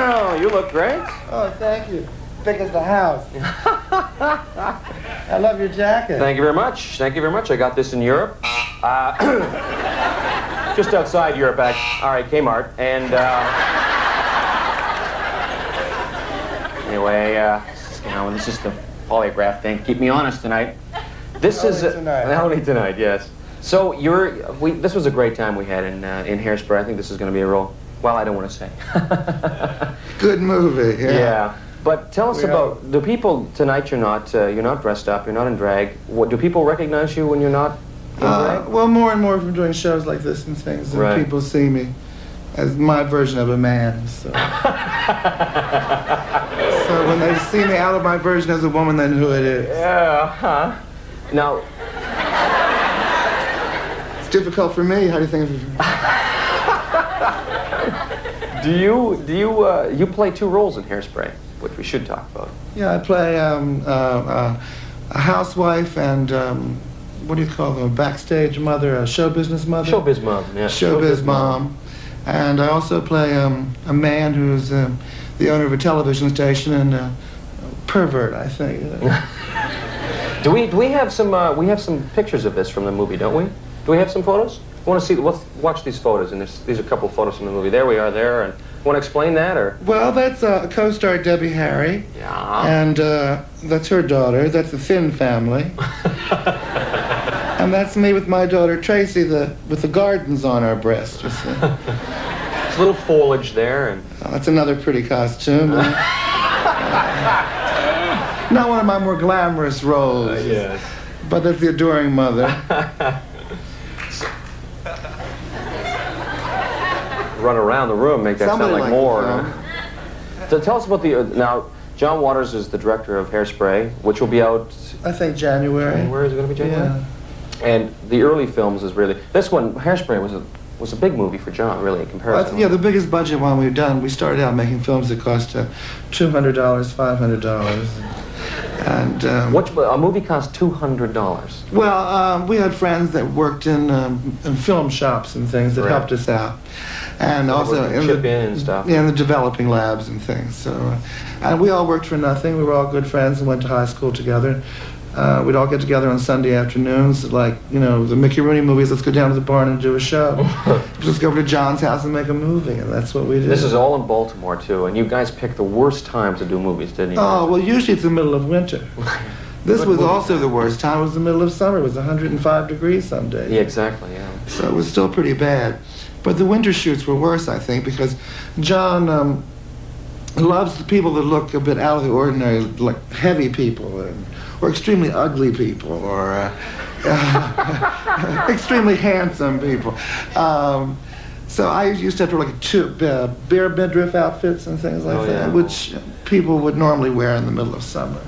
Oh, you look great. Oh, thank you. Thick as the house. I love your jacket. Thank you very much. Thank you very much. I got this in Europe. Just outside Europe, all right, Kmart. And anyway, this is the polygraph thing. Keep me honest tonight. This is only tonight, yes. So this was a great time we had in Hairspray. I think this is going to be a real. Well, I don't want to say. Good movie. Yeah. Yeah. But tell us about the people tonight. You're not dressed up. You're not in drag. Do people recognize you when you're not in drag? Well, more and more from doing shows like this and things, and people see me as my version of a man. So. So when they see me out of my version as a woman, they know who it is. Yeah. Huh. Now. It's difficult for me. How do you think? Do you play two roles in Hairspray, which we should talk about? Yeah, I play a housewife and what do you call them? A backstage mother, a show business mother. Showbiz mom, yeah. Showbiz mom, and I also play a man who's the owner of a television station and a pervert, I think. Do we have some pictures of this from the movie? Don't we? Do we have some photos? I want to see. Let's watch these photos, and these are a couple of photos from the movie. There we are. There, and want to explain that, or? Well, that's co-star Debbie Harry. Yeah. And that's her daughter. That's the Finn family. And that's me with my daughter Tracy, with the gardens on our breast. You see. There's a little foliage there, and. That's another pretty costume. Not one of my more glamorous roles. Yes. But that's the adoring mother. Run around the room, make that Somebody sound like more. So tell us about now. John Waters is the director of Hairspray, which will be out. I think January. January, is it going to be January? Yeah. And the early films is really this one. Hairspray was a big movie for John, really, in comparison. Yeah, the biggest budget one we've done. We started out making films that cost $200, $500. And a movie cost $200. Well, we had friends that worked in film shops and things that helped us out, and also in the developing labs and things. So, and we all worked for nothing. We were all good friends and went to high school together. We'd all get together on Sunday afternoons, like the Mickey Rooney movies. Let's go down to the barn and do a show. Let's go over to John's house and make a movie, and that's what we did. This is all in Baltimore too, and you guys picked the worst time to do movies, didn't you? Oh, well, usually it's the middle of winter. This was also the worst time. It was the middle of summer. It was 105 degrees some days. Yeah, exactly. Yeah. So it was still pretty bad, but the winter shoots were worse, I think, because John loves the people that look a bit out of the ordinary, like heavy people or extremely ugly people, or extremely handsome people. So I used to have to wear like bare midriff outfits and things like that, which people would normally wear in the middle of summer,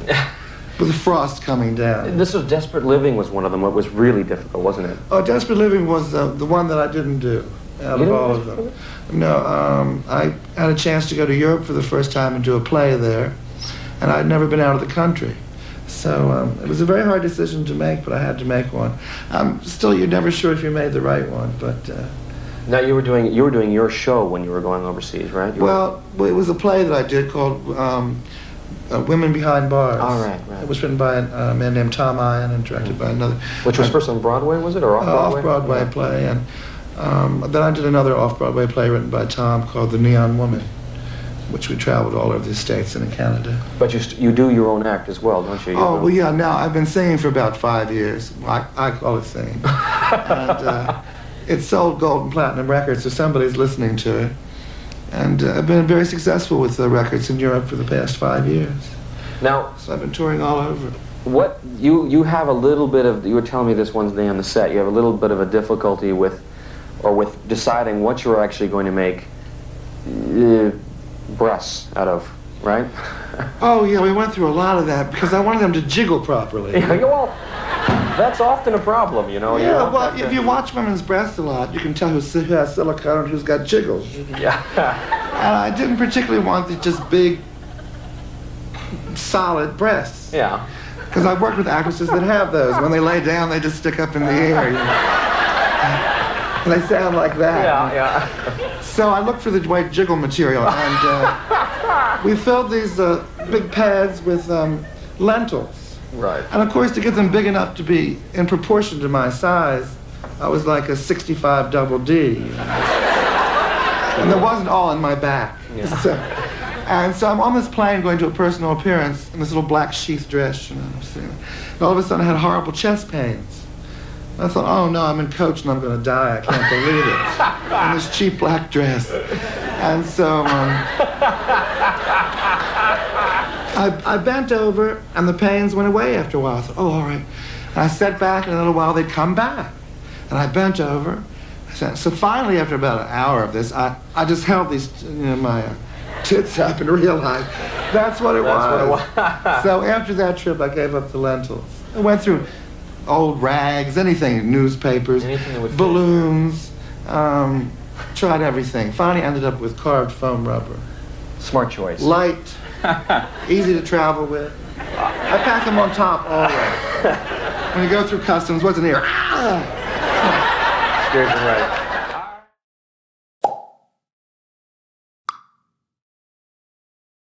with the frost coming down. This was Desperate Living was one of them. It was really difficult, wasn't it? Oh, Desperate Living was the one that I didn't do out of all of them. No, I had a chance to go to Europe for the first time and do a play there, and I'd never been out of the country. So it was a very hard decision to make, but I had to make one. Still, you're never sure if you made the right one, but. Now you were doing your show when you were going overseas, right? Well, it was a play that I did called Women Behind Bars. Oh, right. It was written by a man named Tom Ian and directed by another. Which was first on Broadway, was it, or off-Broadway? Off-Broadway play, and then I did another off-Broadway play written by Tom called The Neon Woman, which we traveled all over the States and in Canada. But you do your own act as well, don't you? Well, yeah. Now I've been singing for about 5 years. I call it singing, and it's sold gold and platinum records, so somebody's listening to it. And I've been very successful with the records in Europe for the past 5 years. Now, so I've been touring all over. What you have a little bit of, you were telling me this one day on the set, you have a little bit of a difficulty with deciding what you're actually going to make breasts out of, right? Oh yeah, we went through a lot of that because I wanted them to jiggle properly. Yeah, well, that's often a problem, you know. Yeah, well, if you watch women's breasts a lot, you can tell who has silicone and who's got jiggles. Yeah. And I didn't particularly want the just big, solid breasts. Yeah. Because I've worked with actresses that have those. When they lay down, they just stick up in the air. You know? And they sound like that. Yeah, yeah. So I looked for the white jiggle material, and we filled these big pads with lentils. Right. And of course, to get them big enough to be in proportion to my size, I was like a 65 double D. And there wasn't all in my back. Yeah. So I'm on this plane going to a personal appearance in this little black sheath dress, you know. And all of a sudden I had horrible chest pains. I thought, oh no, I'm in coach and I'm going to die. I can't believe it. In this cheap black dress. And so I bent over and the pains went away after a while. I thought, oh, all right. And I sat back and in a little while they'd come back. And I bent over. So finally, after about an hour of this, I just held these, my tits up and realized that's what it was. So after that trip, I gave up the lentils. I went through old rags, anything, newspapers, balloons, tried everything. Finally ended up with carved foam rubber. Smart choice. Light, easy to travel with. I pack them on top always. When you go through customs, what's in here? Scares them right.